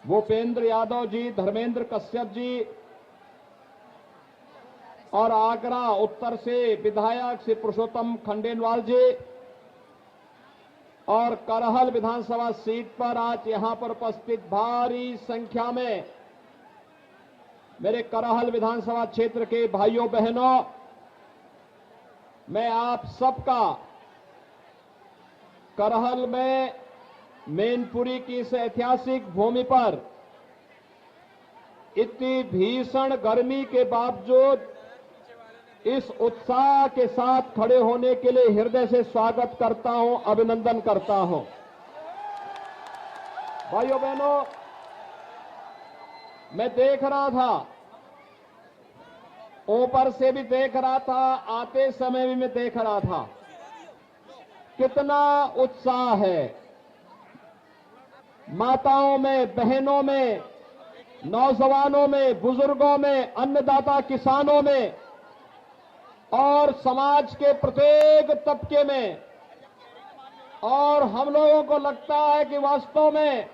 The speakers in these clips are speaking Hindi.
भूपेंद्र यादव जी, धर्मेंद्र कश्यप जी और आगरा उत्तर से विधायक श्री पुरुषोत्तम खंडेलवाल जी और करहल विधानसभा सीट पर आज यहां पर उपस्थित भारी संख्या में मेरे करहल विधानसभा क्षेत्र के भाइयों बहनों, मैं आप सबका करहल में मैनपुरी की इस ऐतिहासिक भूमि पर इतनी भीषण गर्मी के बावजूद इस उत्साह के साथ खड़े होने के लिए हृदय से स्वागत करता हूं, अभिनंदन करता हूं। भाइयों बहनों, मैं देख रहा था, ऊपर से भी देख रहा था, आते समय भी मैं देख रहा था, कितना उत्साह है माताओं में, बहनों में, नौजवानों में, बुजुर्गों में, अन्नदाता किसानों में और समाज के प्रत्येक तबके में। और हम लोगों को लगता है कि वास्तव में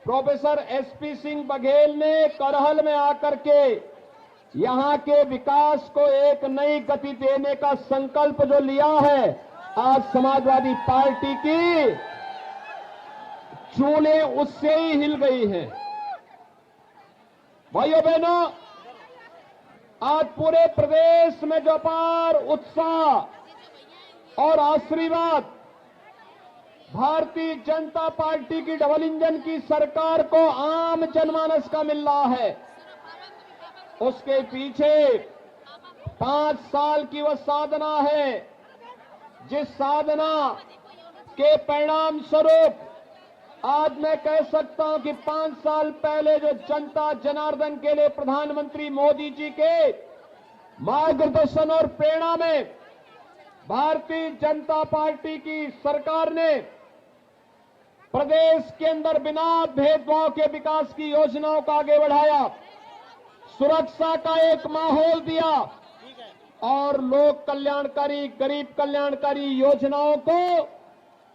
प्रोफेसर एसपी सिंह बघेल ने करहल में आकर के यहां के विकास को एक नई गति देने का संकल्प जो लिया है, आज समाजवादी पार्टी की चूलें उससे ही हिल गई हैं। भाइयों बहनों, आज पूरे प्रदेश में जो अपार उत्साह और आशीर्वाद भारतीय जनता पार्टी की डबल इंजन की सरकार को आम जनमानस का मिल रहा है, उसके पीछे 5 साल की वह साधना है, जिस साधना के परिणाम स्वरूप आज मैं कह सकता हूं कि 5 साल पहले जो जनता जनार्दन के लिए प्रधानमंत्री मोदी जी के मार्गदर्शन और प्रेरणा में भारतीय जनता पार्टी की सरकार ने प्रदेश के अंदर बिना भेदभाव के विकास की योजनाओं को आगे बढ़ाया, सुरक्षा का एक माहौल दिया और लोक कल्याणकारी, गरीब कल्याणकारी योजनाओं को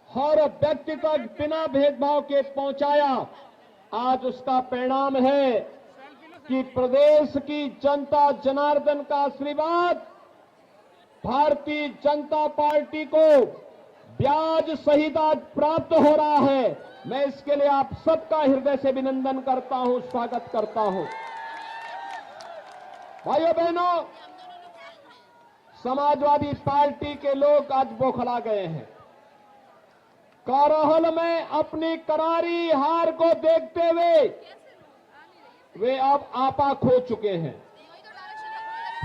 हर व्यक्ति तक बिना भेदभाव के पहुंचाया। आज उसका परिणाम है कि प्रदेश की जनता जनार्दन का आशीर्वाद भारतीय जनता पार्टी को ब्याज सहित आज प्राप्त हो रहा है। मैं इसके लिए आप सबका हृदय से अभिनंदन करता हूं, स्वागत करता हूं। भाइयों बहनों, समाजवादी पार्टी के लोग आज बौखला गए हैं। करहल में अपनी करारी हार को देखते हुए वे अब आपा खो चुके हैं।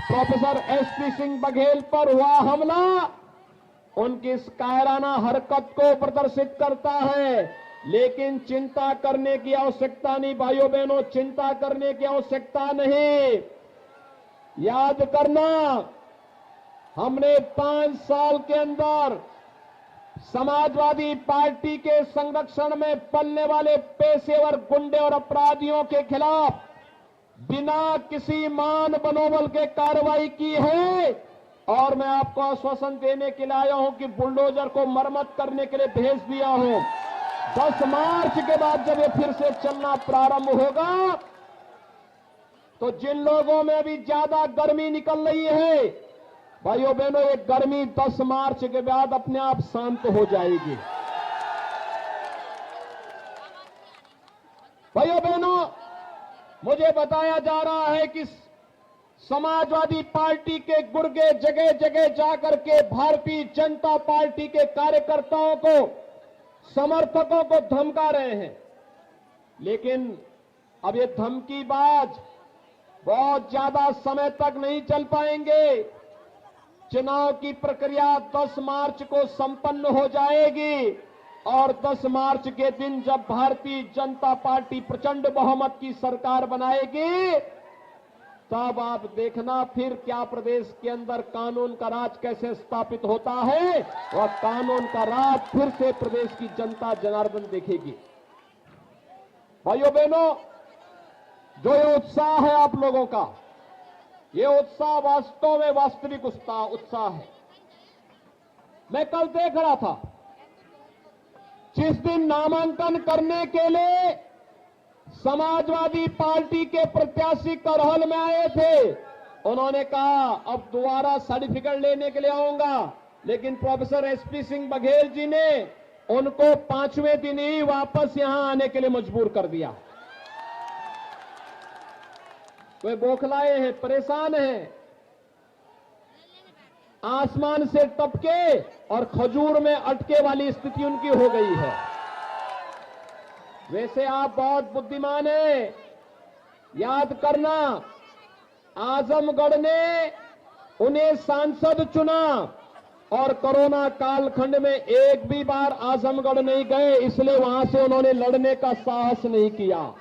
प्रोफेसर एसपी सिंह बघेल पर हुआ हमला उनकी इस कायराना हरकत को प्रदर्शित करता है, लेकिन चिंता करने की आवश्यकता नहीं। भाइयों बहनों, चिंता करने की आवश्यकता नहीं। याद करना, हमने 5 साल के अंदर समाजवादी पार्टी के संरक्षण में पलने वाले पेशेवर गुंडे और अपराधियों के खिलाफ बिना किसी मान मनोबल के कार्रवाई की है। और मैं आपको आश्वासन देने के लिए आया हूं कि बुलडोजर को मरम्मत करने के लिए भेज दिया हूं। 10 मार्च के बाद जब ये फिर से चलना प्रारंभ होगा तो जिन लोगों में अभी ज्यादा गर्मी निकल रही है, भाइयों बहनों, ये गर्मी 10 मार्च के बाद अपने आप शांत हो जाएगी। भाइयों बहनों, मुझे बताया जा रहा है कि समाजवादी पार्टी के गुर्गे जगह जगह जाकर के भारतीय जनता पार्टी के कार्यकर्ताओं को, समर्थकों को धमका रहे हैं। लेकिन अब ये धमकीबाज बहुत ज्यादा समय तक नहीं चल पाएंगे। चुनाव की प्रक्रिया 10 मार्च को संपन्न हो जाएगी और 10 मार्च के दिन जब भारतीय जनता पार्टी प्रचंड बहुमत की सरकार बनाएगी, तब आप देखना फिर क्या प्रदेश के अंदर कानून का राज कैसे स्थापित होता है और कानून का राज फिर से प्रदेश की जनता जनार्दन देखेगी। भाइयों बहनों, जो ये उत्साह है आप लोगों का, ये उत्साह वास्तव में वास्तविक उत्साह है। मैं कल देख रहा था, जिस दिन नामांकन करने के लिए समाजवादी पार्टी के प्रत्याशी करहल में आए थे। उन्होंने कहा अब दोबारा सर्टिफिकेट लेने के लिए आऊंगा, लेकिन प्रोफेसर एसपी सिंह बघेल जी ने उनको 5वें दिन ही वापस यहां आने के लिए मजबूर कर दिया। वे बौखलाए हैं, परेशान हैं, आसमान से टपके और खजूर में अटके वाली स्थिति उनकी हो गई है। वैसे आप बहुत बुद्धिमान हैं, याद करना आजमगढ़ ने उन्हें सांसद चुना और कोरोना कालखंड में एक भी बार आजमगढ़ नहीं गए, इसलिए वहां से उन्होंने लड़ने का साहस नहीं किया।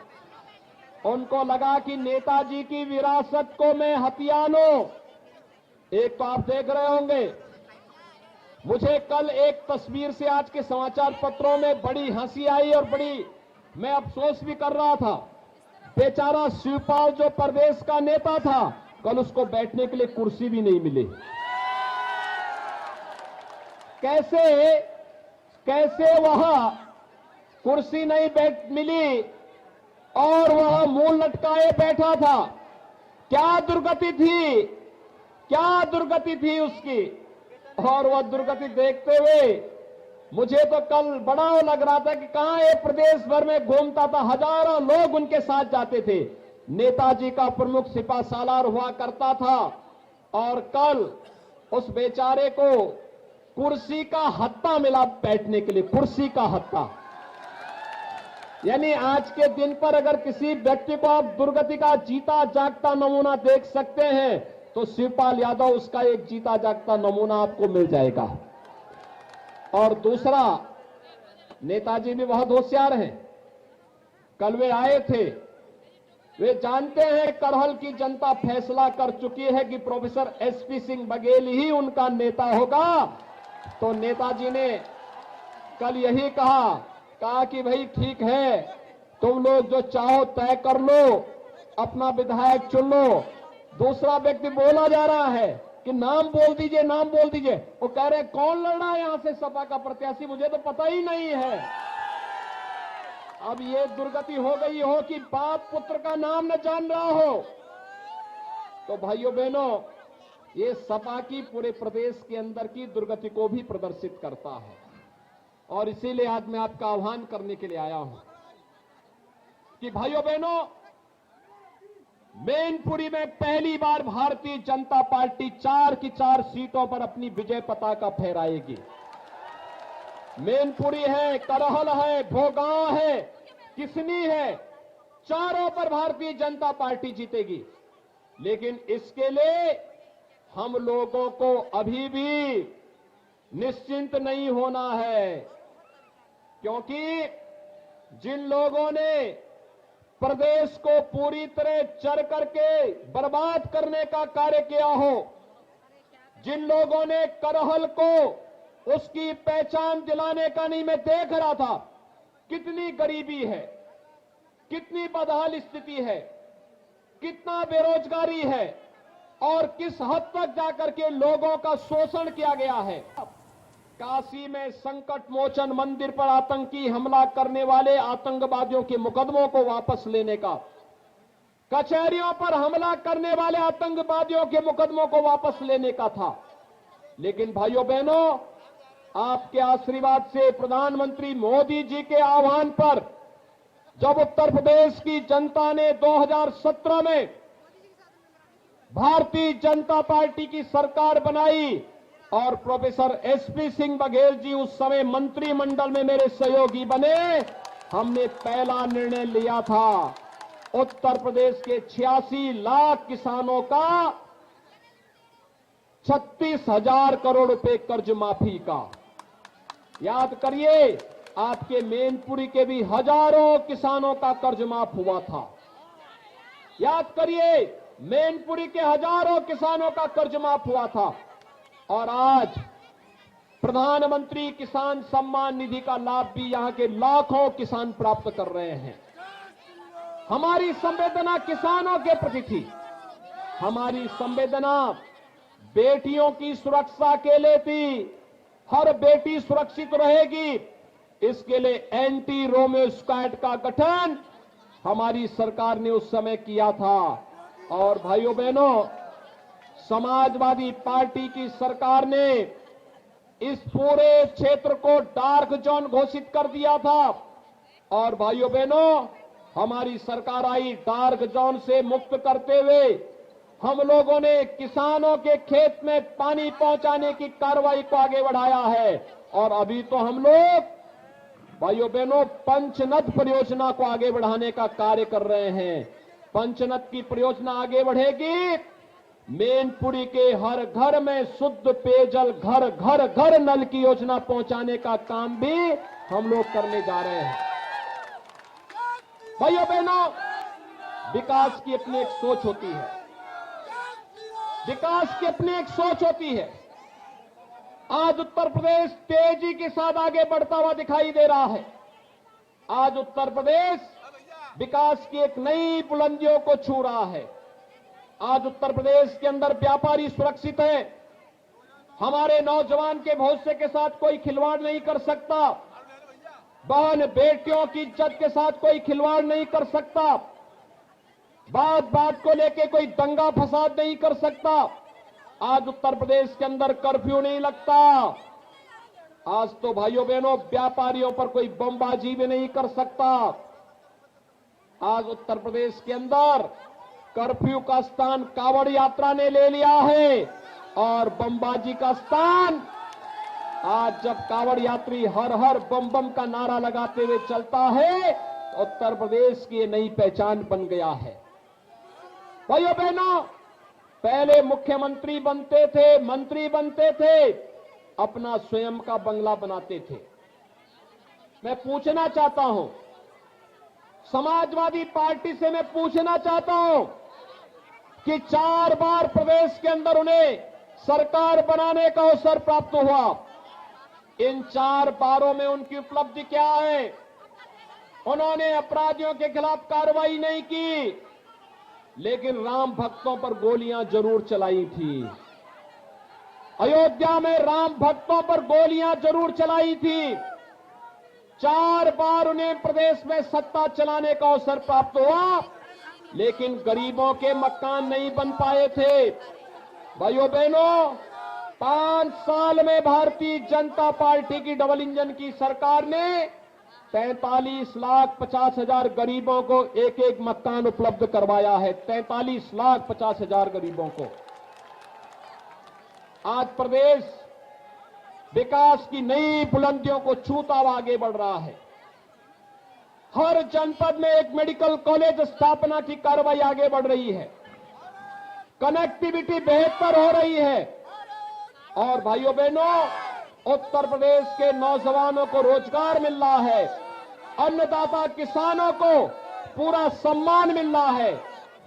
उनको लगा कि नेताजी की विरासत को मैं हथिया लूं। एक तो आप देख रहे होंगे, मुझे कल एक तस्वीर से आज के समाचार पत्रों में बड़ी हंसी आई और बड़ी मैं अफसोस भी कर रहा था। बेचारा शिवपाल जो प्रदेश का नेता था, कल उसको बैठने के लिए कुर्सी भी नहीं मिली। कैसे वहां कुर्सी नहीं मिली और वह मुंह लटकाए बैठा था। क्या दुर्गति थी उसकी। और वह दुर्गति देखते हुए मुझे तो कल बड़ा लग रहा था कि कहां ये प्रदेश भर में घूमता था, हजारों लोग उनके साथ जाते थे। नेताजी का प्रमुख सिपा सालार हुआ करता था और कल उस बेचारे को कुर्सी का हत्ता मिला बैठने के लिए, कुर्सी का हत्ता। यानी आज के दिन पर अगर किसी व्यक्ति को आप दुर्गति का जीता जागता नमूना देख सकते हैं तो शिवपाल यादव उसका एक जीता जागता नमूना आपको मिल जाएगा। और दूसरा, नेताजी भी बहुत होशियार हैं। कल वे आए थे, वे जानते हैं करहल की जनता फैसला कर चुकी है कि प्रोफेसर एसपी सिंह बघेल ही उनका नेता होगा। तो नेताजी ने कल यही कहा कि भाई ठीक है, तुम लोग जो चाहो तय कर लो, अपना विधायक चुन लो। दूसरा व्यक्ति बोला जा रहा है कि नाम बोल दीजिए, नाम बोल दीजिए। वो कह रहे कौन लड़ रहा है यहां से सपा का प्रत्याशी, मुझे तो पता ही नहीं है। अब ये दुर्गति हो गई हो कि बाप पुत्र का नाम न जान रहा हो। तो भाइयों बहनों, ये सपा की पूरे प्रदेश के अंदर की दुर्गति को भी प्रदर्शित करता है। और इसीलिए आज मैं आपका आह्वान करने के लिए आया हूं कि भाइयों बहनों, मैनपुरी में पहली बार भारतीय जनता पार्टी 4 की 4 सीटों पर अपनी विजय पताका फहराएगी। मैनपुरी है, करहल है, भोगांव है, किसनी है, चारों पर भारतीय जनता पार्टी जीतेगी। लेकिन इसके लिए हम लोगों को अभी भी निश्चिंत नहीं होना है, क्योंकि जिन लोगों ने प्रदेश को पूरी तरह चर करके बर्बाद करने का कार्य किया हो, जिन लोगों ने करहल को उसकी पहचान दिलाने का नहीं, मैं देख रहा था कितनी गरीबी है, कितनी बदहाल स्थिति है, कितना बेरोजगारी है और किस हद तक जाकर के लोगों का शोषण किया गया है। काशी में संकट मोचन मंदिर पर आतंकी हमला करने वाले आतंकवादियों के मुकदमों को वापस लेने का, कचहरियों पर हमला करने वाले आतंकवादियों के मुकदमों को वापस लेने का था। लेकिन भाइयों बहनों, आपके आशीर्वाद से, प्रधानमंत्री मोदी जी के आह्वान पर, जब उत्तर प्रदेश की जनता ने 2017 में भारतीय जनता पार्टी की सरकार बनाई और प्रोफेसर एसपी सिंह बघेल जी उस समय मंत्रिमंडल में मेरे सहयोगी बने, हमने पहला निर्णय लिया था उत्तर प्रदेश के 86 लाख किसानों का 36,000 करोड़ रुपए कर्ज माफी का। याद करिए, आपके मैनपुरी के भी हजारों किसानों का कर्ज माफ हुआ था। याद करिए, मैनपुरी के हजारों किसानों का कर्ज माफ हुआ था। और आज प्रधानमंत्री किसान सम्मान निधि का लाभ भी यहां के लाखों किसान प्राप्त कर रहे हैं। हमारी संवेदना किसानों के प्रति थी, हमारी संवेदना बेटियों की सुरक्षा के लिए थी। हर बेटी सुरक्षित रहेगी, इसके लिए एंटी रोमियो स्क्वाड का गठन हमारी सरकार ने उस समय किया था। और भाइयों बहनों, समाजवादी पार्टी की सरकार ने इस पूरे क्षेत्र को डार्क जोन घोषित कर दिया था। और भाइयों बहनों, हमारी सरकार आई, डार्क जोन से मुक्त करते हुए हम लोगों ने किसानों के खेत में पानी पहुंचाने की कार्रवाई को आगे बढ़ाया है। और अभी तो हम लोग भाइयों बहनों पंचनद परियोजना को आगे बढ़ाने का कार्य कर रहे हैं। पंचनद की परियोजना आगे बढ़ेगी, मैनपुरी के हर घर में शुद्ध पेयजल, घर घर घर नल की योजना पहुंचाने का काम भी हम लोग करने जा रहे हैं। भाइयों बहनों, विकास की अपनी एक सोच होती है, विकास की अपनी एक सोच होती है। आज उत्तर प्रदेश तेजी के साथ आगे बढ़ता हुआ दिखाई दे रहा है। आज उत्तर प्रदेश विकास की एक नई बुलंदियों को छू रहा है। आज उत्तर प्रदेश के अंदर व्यापारी सुरक्षित है। हमारे नौजवान के भविष्य के साथ कोई खिलवाड़ नहीं कर सकता। बहन बेटियों की इज्जत के साथ कोई खिलवाड़ नहीं कर सकता। बात बात को लेके कोई दंगा फसाद नहीं कर सकता। आज उत्तर प्रदेश के अंदर कर्फ्यू नहीं लगता। आज तो भाइयों बहनों व्यापारियों पर कोई बमबाजी भी नहीं कर सकता। आज उत्तर प्रदेश के अंदर कर्फ्यू का स्थान कांवड़ यात्रा ने ले लिया है और बमबाजी का स्थान आज जब कांवड़ यात्री हर हर बम बम का नारा लगाते हुए चलता है, उत्तर प्रदेश की नई पहचान बन गया है। भाइयों बहनों, पहले मुख्यमंत्री बनते थे, मंत्री बनते थे, अपना स्वयं का बंगला बनाते थे। मैं पूछना चाहता हूं, समाजवादी पार्टी से मैं पूछना चाहता हूं कि 4 बार प्रदेश के अंदर उन्हें सरकार बनाने का अवसर प्राप्त हुआ। इन 4 बारों में उनकी उपलब्धि क्या है? उन्होंने अपराधियों के खिलाफ कार्रवाई नहीं की, लेकिन राम भक्तों पर गोलियां जरूर चलाई थी। अयोध्या में राम भक्तों पर गोलियां जरूर चलाई थी। 4 बार उन्हें प्रदेश में सत्ता चलाने का अवसर प्राप्त हुआ, लेकिन गरीबों के मकान नहीं बन पाए थे। भाइयों बहनों, 5 साल में भारतीय जनता पार्टी की डबल इंजन की सरकार ने 43,50,000 गरीबों को एक एक मकान उपलब्ध करवाया है। 43,50,000 गरीबों को। आज प्रदेश विकास की नई बुलंदियों को छूता हुआ आगे बढ़ रहा है। हर जनपद में एक मेडिकल कॉलेज स्थापना की कार्रवाई आगे बढ़ रही है। कनेक्टिविटी बेहतर हो रही है। और भाइयों बहनों, उत्तर प्रदेश के नौजवानों को रोजगार मिल रहा है। अन्नदाता किसानों को पूरा सम्मान मिल रहा है।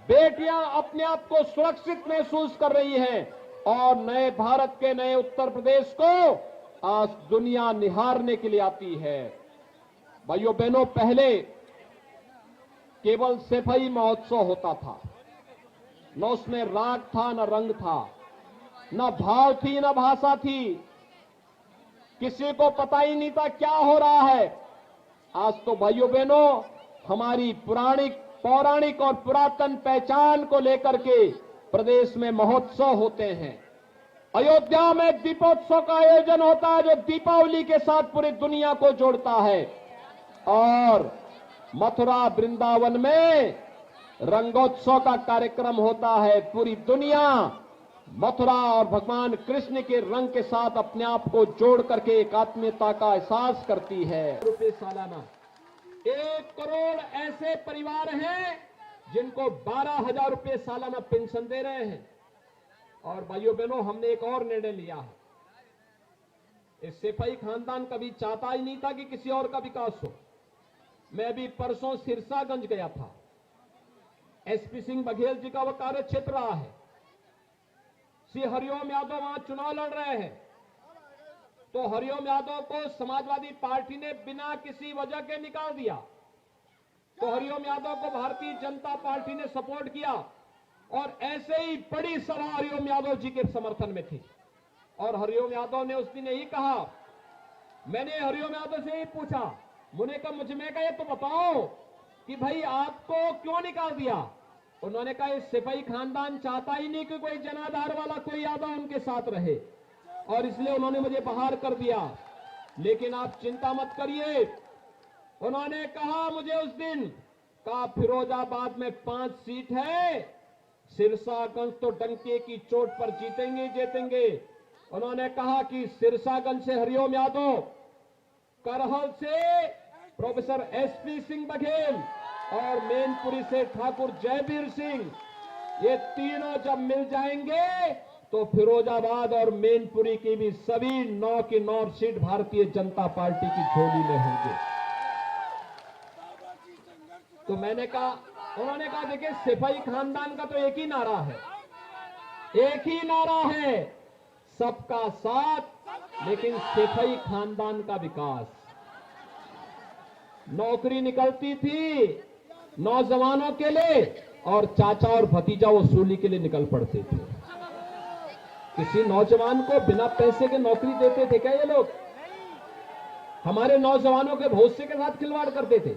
बेटियां अपने आप को सुरक्षित महसूस कर रही हैं और नए भारत के नए उत्तर प्रदेश को आज दुनिया निहारने के लिए आती है। भाइयों बहनों, पहले केवल सफाई महोत्सव होता था, न उसमें राग था, न रंग था, न भाव थी, न भाषा थी। किसी को पता ही नहीं था क्या हो रहा है। आज तो भाइयों बहनों, हमारी पौराणिक और पुरातन पहचान को लेकर के प्रदेश में महोत्सव होते हैं। अयोध्या में दीपोत्सव का आयोजन होता है, जो दीपावली के साथ पूरी दुनिया को जोड़ता है। और मथुरा वृंदावन में रंगोत्सव का कार्यक्रम होता है। पूरी दुनिया मथुरा और भगवान कृष्ण के रंग के साथ अपने आप को जोड़ करके एक आत्मीयता का एहसास करती है। रुपये सालाना 1 करोड़ ऐसे परिवार हैं जिनको 12,000 रुपये सालाना पेंशन दे रहे हैं। और भाइयों बहनों, हमने एक और निर्णय लिया है। इस सिपाही खानदान कभी चाहता ही नहीं था कि किसी और का विकास हो। मैं भी परसों सिरसागंज गया था। एसपी सिंह बघेल जी का वह कार्य क्षेत्र रहा है। श्री हरिओम यादव वहां चुनाव लड़ रहे हैं, तो हरिओम यादव को समाजवादी पार्टी ने बिना किसी वजह के निकाल दिया। तो हरिओम यादव को भारतीय जनता पार्टी ने सपोर्ट किया और ऐसे ही बड़ी सभा हरिओम यादव जी के समर्थन में थी। और हरिओम यादव ने उस दिन यही कहा, मैंने हरिओम यादव से यही पूछा, मुझे कहा ये तो बताओ कि भाई आपको क्यों निकाल दिया। उन्होंने कहा इस सिपाही खानदान चाहता ही नहीं कि कोई जनाधार वाला कोई यादव उनके साथ रहे, और इसलिए उन्होंने मुझे बाहर कर दिया। लेकिन आप चिंता मत करिए, उन्होंने कहा मुझे उस दिन, कहा फिरोजाबाद में 5 सीट है, सिरसागंज तो डंके की चोट पर जीतेंगे जीतेंगे। उन्होंने कहा कि सिरसागंज से हरिओम यादव, करहल से प्रोफेसर एसपी सिंह बघेल और मैनपुरी से ठाकुर जयवीर सिंह, ये तीनों जब मिल जाएंगे तो फिरोजाबाद और मैनपुरी की भी सभी 9 की 9 सीट भारतीय जनता पार्टी की झोली में होंगे। तो मैंने कहा, उन्होंने कहा देखिए सिपाही खानदान का तो एक ही नारा है, एक ही नारा है, सबका साथ लेकिन सिपाही खानदान का विकास। नौकरी निकलती थी नौजवानों के लिए और चाचा और भतीजा वसूली के लिए निकल पड़ते थे। किसी नौजवान को बिना पैसे के नौकरी देते थे क्या ये लोग? हमारे नौजवानों के भविष्य के साथ खिलवाड़ करते थे।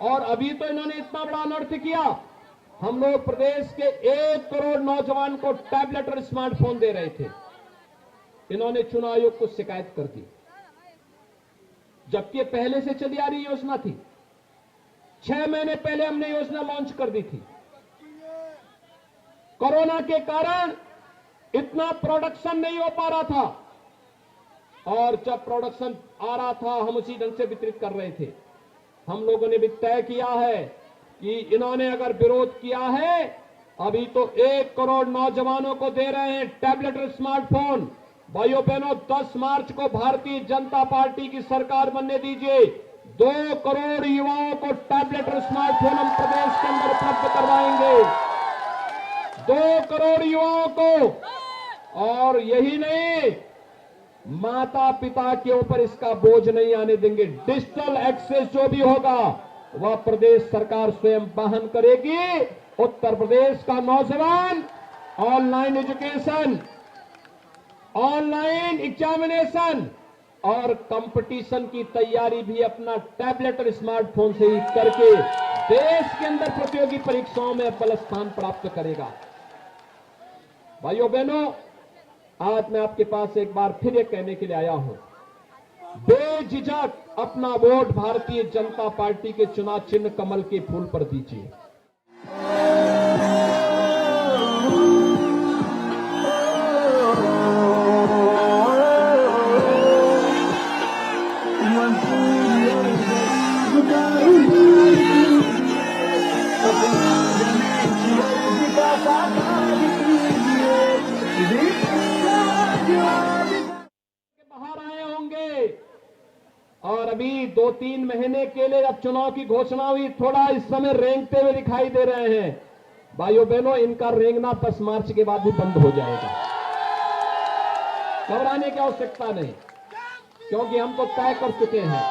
और अभी तो इन्होंने इतना बड़ा अनर्थ किया, हम लोग प्रदेश के 1 करोड़ नौजवान को टैबलेट और स्मार्टफोन दे रहे थे, इन्होंने चुनाव आयोग को शिकायत कर दी, जबकि पहले से चली आ रही योजना थी। 6 महीने पहले हमने योजना लॉन्च कर दी थी। कोरोना के कारण इतना प्रोडक्शन नहीं हो पा रहा था, और जब प्रोडक्शन आ रहा था हम उसी ढंग से वितरित कर रहे थे। हम लोगों ने भी तय किया है कि इन्होंने अगर विरोध किया है, अभी तो 1 करोड़ नौजवानों को दे रहे हैं टैबलेट और स्मार्टफोन। भाइयों बहनों, 10 मार्च को भारतीय जनता पार्टी की सरकार बनने दीजिए, 2 करोड़ युवाओं को टैबलेट और स्मार्टफोन हम प्रदेश के अंदर उपलब्ध करवाएंगे, 2 करोड़ युवाओं को। और यही नहीं, माता पिता के ऊपर इसका बोझ नहीं आने देंगे। डिजिटल एक्सेस जो भी होगा वह प्रदेश सरकार स्वयं वहन करेगी। उत्तर प्रदेश का नौजवान ऑनलाइन एजुकेशन, ऑनलाइन एग्जामिनेशन और कंपटीशन की तैयारी भी अपना टैबलेट और स्मार्टफोन से ही करके देश के अंदर प्रतियोगी परीक्षाओं में पहला स्थान प्राप्त करेगा। भाइयों बहनों, आज मैं आपके पास एक बार फिर ये कहने के लिए आया हूं, बेझिझक अपना वोट भारतीय जनता पार्टी के चुनाव चिन्ह कमल के फूल पर दीजिए। बाहर आए होंगे, और अभी 2-3 महीने के लिए अब चुनाव की घोषणा हुई, थोड़ा इस समय रेंगते हुए दिखाई दे रहे हैं। भाइयों बहनों, इनका रेंगना 10 मार्च के बाद भी बंद हो जाएगा, घबराने की आवश्यकता नहीं, क्योंकि हम तो तय कर चुके हैं,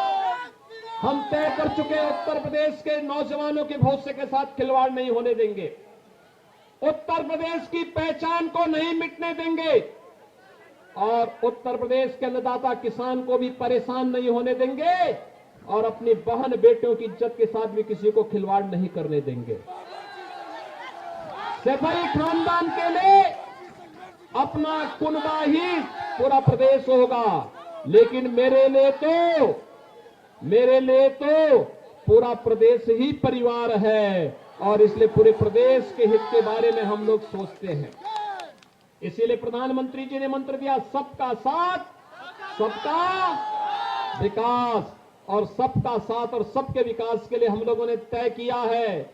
हम तय कर चुके हैं उत्तर प्रदेश के नौजवानों के भविष्य के साथ खिलवाड़ नहीं होने देंगे, उत्तर प्रदेश की पहचान को नहीं मिटने देंगे, और उत्तर प्रदेश के अन्नदाता किसान को भी परेशान नहीं होने देंगे, और अपनी बहन बेटियों की इज्जत के साथ भी किसी को खिलवाड़ नहीं करने देंगे। सिपाही खानदान के लिए अपना कुनबा ही पूरा प्रदेश होगा, लेकिन मेरे लिए तो पूरा प्रदेश ही परिवार है, और इसलिए पूरे प्रदेश के हित के बारे में हम लोग सोचते हैं। इसीलिए प्रधानमंत्री जी ने मंत्र दिया, सबका साथ सबका विकास, और सबका साथ और सबके विकास के लिए हम लोगों ने तय किया है,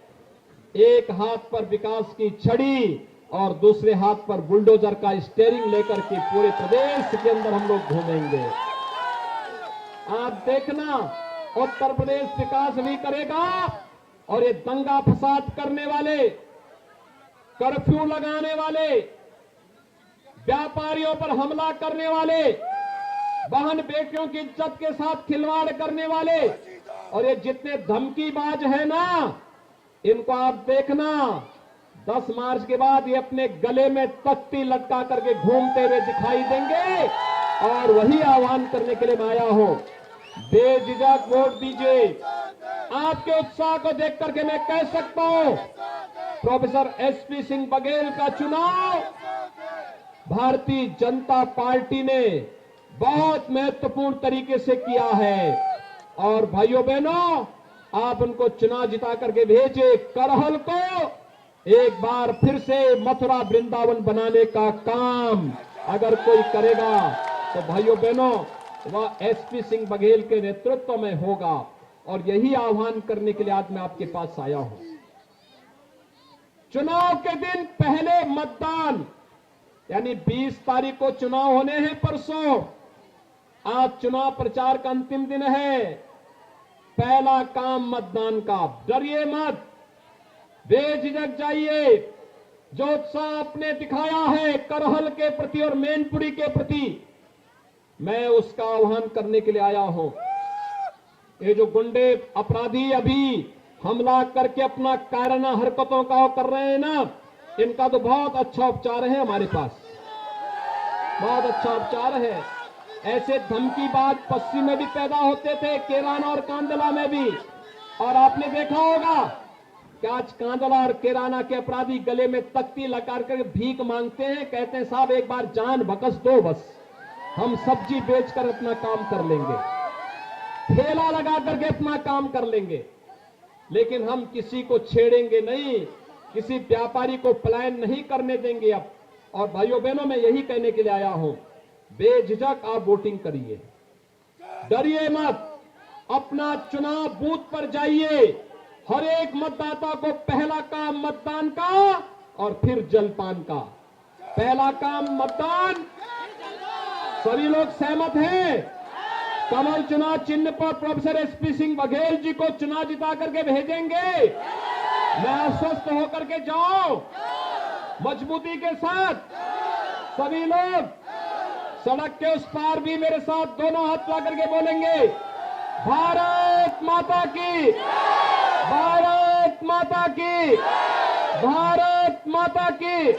एक हाथ पर विकास की छड़ी और दूसरे हाथ पर बुलडोजर का स्टीयरिंग लेकर के पूरे प्रदेश के अंदर हम लोग घूमेंगे। आप देखना, उत्तर प्रदेश विकास भी करेगा, और ये दंगा फसाद करने वाले, कर्फ्यू लगाने वाले, व्यापारियों पर हमला करने वाले, बहन बेटियों की इज्जत के साथ खिलवाड़ करने वाले, और ये जितने धमकीबाज है ना, इनको आप देखना 10 मार्च के बाद ये अपने गले में तख्ती लटका करके घूमते हुए दिखाई देंगे। और वही आह्वान करने के लिए मैं आया हूं, बेझिझक वोट दीजिए, आपके उत्साह को देख करके मैं कह सकता हूं, प्रोफेसर एसपी सिंह बघेल का चुनाव भारतीय जनता पार्टी ने बहुत महत्वपूर्ण तरीके से किया है। और भाइयों बहनों, आप उनको चुनाव जिता करके भेजे, करहल को एक बार फिर से मथुरा वृंदावन बनाने का काम अगर कोई करेगा तो भाइयों बहनों वह एसपी सिंह बघेल के नेतृत्व में होगा। और यही आह्वान करने के लिए आज मैं आपके पास आया हूं। चुनाव के दिन पहले मतदान, यानी 20 तारीख को चुनाव होने हैं परसों। आज चुनाव प्रचार का अंतिम दिन है। पहला काम मतदान का, डरिए मत, बेझिझक जाइए। जो उत्साह आपने दिखाया है करहल के प्रति और मैनपुरी के प्रति, मैं उसका आह्वान करने के लिए आया हूं। ये जो गुंडे अपराधी अभी हमला करके अपना कायराना हरकतों का कर रहे हैं ना, इनका तो बहुत अच्छा उपचार है हमारे पास, बहुत अच्छा उपचार है। ऐसे धमकीबाज पश्चिम में भी पैदा होते थे, केराना और कांदला में भी। और आपने देखा होगा कि आज कांदला और केराना के अपराधी गले में तख्ती लगा कर भीख मांगते हैं, कहते हैं साहब एक बार जान बकस दो, बस हम सब्जी बेचकर अपना काम कर लेंगे, ठेला लगा करके अपना काम कर लेंगे, लेकिन हम किसी को छेड़ेंगे नहीं, किसी व्यापारी को पलायन नहीं करने देंगे अब। और भाइयों बहनों, मैं यही कहने के लिए आया हूं, बेझिझक आप वोटिंग करिए, डरिए मत, अपना चुनाव बूथ पर जाइए। हर एक मतदाता को पहला काम मतदान का और फिर जलपान का। पहला काम मतदान, सभी लोग सहमत हैं? कमल चुनाव चिन्ह पर प्रोफेसर एसपी सिंह बघेल जी को चुनाव जिता करके भेजेंगे। मैं आश्वस्त होकर के जाऊं, मजबूती के साथ सभी लोग सड़क के उस पार भी मेरे साथ दोनों हाथ ला करके बोलेंगे, भारत माता की, भारत माता की, भारत माता की।